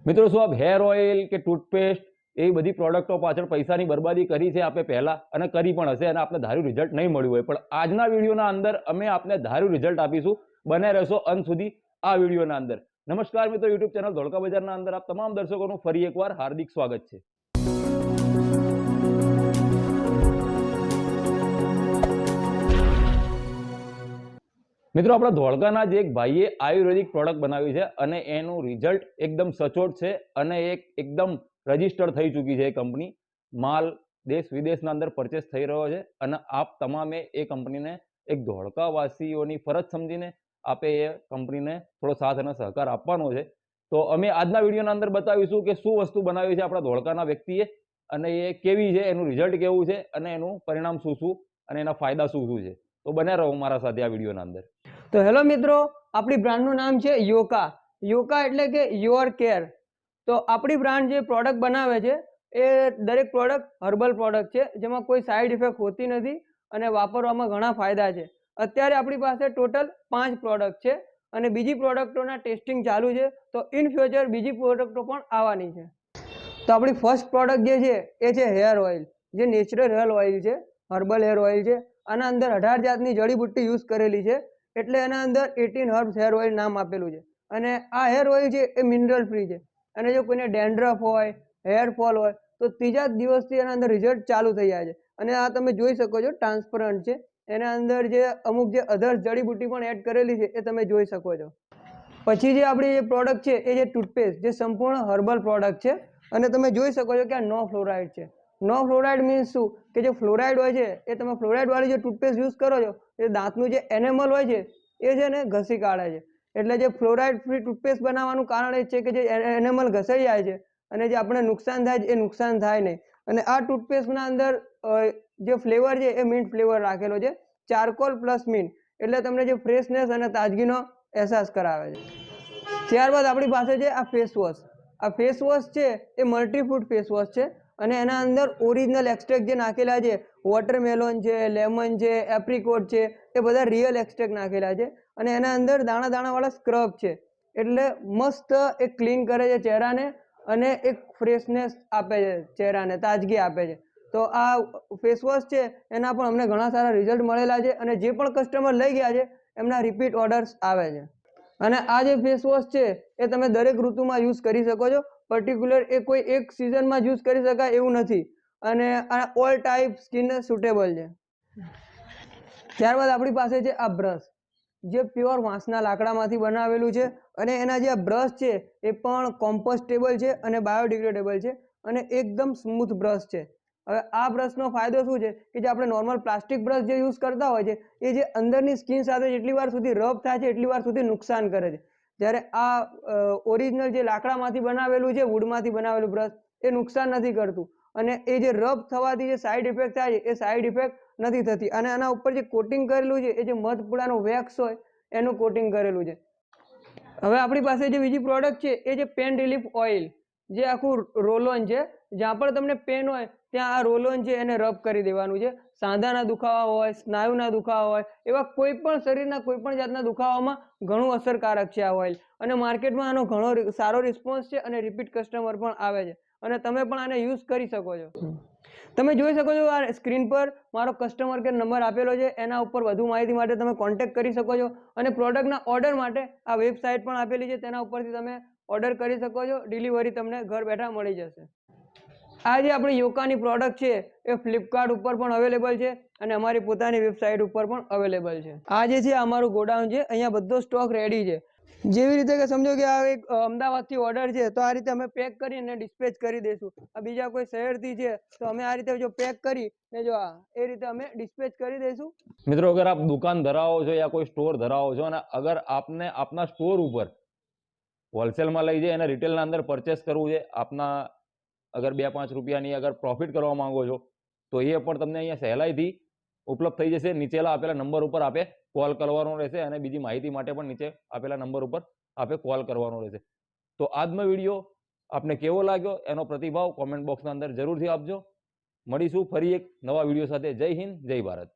મિત્રો શું આપ હેર ઓઇલ કે ટૂથપેસ્ટ એવી બધી પ્રોડક્ટો પાછળ પૈસાની બરબાદી કરી છે આપે પહેલા અને કરી પણ હશે અને આપને ધાર્યું રિઝલ્ટ નહીં મળ્યું હોય, પણ આજના વિડીયોના અંદર અમે આપને ધાર્યું રિઝલ્ટ આપીશું. બને રહેશો અંત સુધી આ વિડીયોના અંદર. નમસ્કાર મિત્રો, યુટ્યુબ ચેનલ ધોળકા બજારના અંદર આપ તમામ દર્શકોનું ફરી એકવાર હાર્દિક સ્વાગત છે. મિત્રો આપણા ધોળકાના જ એક ભાઈએ આયુર્વેદિક પ્રોડક્ટ બનાવી છે અને એનું રિઝલ્ટ એકદમ સચોટ છે અને એકદમ રજીસ્ટર્ડ થઈ ચૂકી છે. એ કંપની માલ દેશ વિદેશના અંદર પરચેસ થઈ રહ્યો છે અને આપ તમામે એ કંપનીને એક ધોળકાવાસીઓની ફરજ સમજીને આપે એ કંપનીને થોડો સાથ અને સહકાર આપવાનો છે. તો અમે આજના વિડીયોના અંદર બતાવીશું કે શું વસ્તુ બનાવી છે આપણા ધોળકાના વ્યક્તિએ અને એ કેવી છે, એનું રિઝલ્ટ કેવું છે અને એનું પરિણામ શું અને એના ફાયદા શું છે. તો બને રહો મારા સાથે આ વિડીયોના અંદર. તો હેલો મિત્રો, આપણી બ્રાન્ડનું નામ છે યોકા. યોકા એટલે કે યોર કેર. તો આપણી બ્રાન્ડ જે પ્રોડક્ટ બનાવે છે એ દરેક પ્રોડક્ટ હર્બલ પ્રોડક્ટ છે, જેમાં કોઈ સાઈડ ઇફેક્ટ હોતી નથી અને વાપરવામાં ઘણા ફાયદા છે. અત્યારે આપણી પાસે ટોટલ 5 પ્રોડક્ટ છે અને બીજી પ્રોડક્ટોના ટેસ્ટિંગ ચાલુ છે. તો ઇન ફ્યુચર બીજી પ્રોડક્ટો પણ આવવાની છે. તો આપણી ફર્સ્ટ પ્રોડક્ટ જે છે એ છે હેર ઓઇલ, જે નેચરલ હેર ઓઇલ છે, હર્બલ હેર ઓઇલ છે. આના અંદર 18 જાતની જડીબુટ્ટી યુઝ કરેલી છે, એટલે એના અંદર 18 હર્બ્સ હેર ઓઇલ નામ આપેલું છે. અને આ હેર ઓઇલ છે એ મિનરલ ફ્રી છે અને જો કોઈને ડેન્ડ્રફ હોય, હેર ફોલ હોય તો ત્રીજા દિવસથી એના અંદર રિઝલ્ટ ચાલુ થઈ જાય છે. અને આ તમે જોઈ શકો છો, ટ્રાન્સપરન્ટ છે. એના અંદર જે અમુક જે અધર્સ જડીબુટ્ટી પણ એડ કરેલી છે એ તમે જોઈ શકો છો. પછી જે આપણી જે પ્રોડક્ટ છે એ જે ટૂથપેસ્ટ, જે સંપૂર્ણ હર્બલ પ્રોડક્ટ છે અને તમે જોઈ શકો છો કે આ નો ફ્લોરાઇડ છે. નો ફ્લોરાઇડ મીન્સ શું કે જે ફ્લોરાઇડ હોય છે એ તમે ફ્લોરાઇડ વાળી જે ટૂથપેસ્ટ યુઝ કરો છો એ દાંતનું જે એનેમલ હોય છે એ છે ને ઘસી કાઢે છે. એટલે જે ફ્લોરાઇડ ફ્રી ટૂથપેસ્ટ બનાવવાનું કારણ એ છે કે જે એનેમલ ઘસાઈ જાય છે અને જે આપણે નુકસાન થાય છે એ નુકસાન થાય નહીં. અને આ ટૂથપેસ્ટના અંદર જે ફ્લેવર છે એ મિન્ટ ફ્લેવર રાખેલો છે, ચારકોલ પ્લસ મિન્ટ. એટલે તમને જે ફ્રેશનેસ અને તાજગીનો અહેસાસ કરાવે છે. ત્યારબાદ આપણી પાસે છે આ ફેસ વોશ. આ ફેસ વોશ છે એ મલ્ટીફ્રૂટ ફેસ વોશ છે અને એના અંદર ઓરિજિનલ એક્સટ્રેક્ટ જે નાખેલા છે, વોટરમેલોન છે, લેમન છે, એપ્રિકોટ છે, એ બધા રિયલ એક્સટ્રેક્ટ નાખેલા છે. અને એના અંદર દાણા દાણાવાળા સ્ક્રબ છે, એટલે મસ્ત એક ક્લીન કરે છે ચહેરાને અને એક ફ્રેશનેસ આપે છે ચહેરાને, તાજગી આપે છે. તો આ ફેસ વોશ છે એના પણ અમને ઘણા સારા રિઝલ્ટ મળેલા છે અને જે પણ કસ્ટમર લઈ ગયા છે એમના રિપીટ ઓર્ડર્સ આવે છે. અને આ જે ફેસ વોશ છે એ તમે દરેક ઋતુમાં યુઝ કરી શકો છો. પર્ટિક્યુલર એ કોઈ એક સિઝનમાં યુઝ કરી શકાય એવું નથી અને આ ઓલ ટાઈપ સ્કિનને સુટેબલ છે. ત્યારબાદ આપણી પાસે છે આ બ્રશ, જે પ્યોર વાંસના લાકડામાંથી બનાવેલું છે અને એના જે બ્રશ છે એ પણ કોમ્પોસ્ટેબલ છે અને બાયોડિગ્રેડેબલ છે અને એકદમ સ્મૂથ બ્રશ છે. હવે આ બ્રશનો ફાયદો શું છે કે જે આપણે નોર્મલ પ્લાસ્ટિક બ્રશ જે યુઝ કરતા હોય છે એ જે અંદરની સ્કિન સાથે જેટલી વાર સુધી રબ થાય છે એટલી વાર સુધી નુકસાન કરે છે. જ્યારે આ ઓરિજિનલ જે લાકડામાંથી બનાવેલું છે, વુડમાંથી બનાવેલું બ્રશ, એ નુકસાન નથી કરતું અને એ જે રબ થવાથી જે સાઈડ ઇફેક્ટ થાય છે એ સાઈડ ઇફેક્ટ નથી થતી. અને આના ઉપર જે કોટિંગ કરેલું છે એ જે મધપુડાનો વેક્સ હોય એનું કોટિંગ કરેલું છે. હવે આપણી પાસે જે બીજી પ્રોડક્ટ છે એ જે પેન રિલીફ ઓઇલ, જે આખું રોલોન છે. જ્યાં પણ તમને પેન હોય ત્યાં આ રોલોન છે એને રબ કરી દેવાનું છે. સાંધાના દુખાવા હોય, સ્નાયુના દુખાવા હોય, એવા કોઈ પણ શરીરના કોઈ પણ જાતના દુખાવામાં ઘણું અસરકારક છે આ ઓઇલ. અને માર્કેટમાં આનો ઘણો સારો રિસ્પોન્સ છે અને રિપીટ કસ્ટમર પણ આવે છે અને તમે પણ આને યુઝ કરી શકો છો. તમે જોઈ શકો છો આ સ્ક્રીન પર મારો કસ્ટમર કેર નંબર આપેલો છે, એના ઉપર વધુ માહિતી માટે તમે કોન્ટેક્ટ કરી શકો છો. અને પ્રોડક્ટના ઓર્ડર માટે આ વેબસાઇટ પણ આપેલી છે, તેના ઉપરથી તમે ઓર્ડર કરી શકો છો. ડિલિવરી તમને ઘર બેઠા મળી જશે. આ જે આપણી યોકાની પ્રોડક્ટ છે એ ફ્લિપકાર્ટ ઉપર પણ અવેલેબલ છે અને અમારી પોતાની વેબસાઇટ ઉપર પણ અવેલેબલ છે. આ જે છે અમારું ગોડાઉન છે, અહીંયા બધો સ્ટોક રેડી છે. જેવી રીતે કે સમજો કે આ એક અમદાવાદથી ઓર્ડર છે તો આ રીતે અમે પેક કરીને ડિસ્પેચ કરી દઈશું. આ બીજા કોઈ શહેરથી છે તો અમે આ રીતે જો પેક કરી ને જો એ રીતે અમે ડિસ્પેચ કરી દઈશું. મિત્રો અગર આપ દુકાન ધરાવો છો યા કોઈ સ્ટોર ધરાવો છો અને અગર આપને આપના સ્ટોર ઉપર હોલસેલમાં લઈ જાય અને રિટેલના અંદર પરચેસ કરવું છે, આપના અગર 2-5 રૂપિયાની અગર પ્રોફિટ કરવા માંગો છો તો એ પણ તમને અહીંયા સહેલાઈથી ઉપલબ્ધ થઈ જશે. નીચેલા આપેલા નંબર ઉપર આપે કોલ કરવાનો રહેશે અને બીજી માહિતી માટે પણ નીચે આપેલા નંબર ઉપર આપે કોલ કરવાનો રહેશે. તો આજનો વિડીયો આપને કેવો લાગ્યો એનો પ્રતિભાવ કોમેન્ટ બોક્સના અંદર જરૂરથી આપજો. મળીશું ફરી એક નવા વિડીયો સાથે. જય હિન્દ, જય ભારત.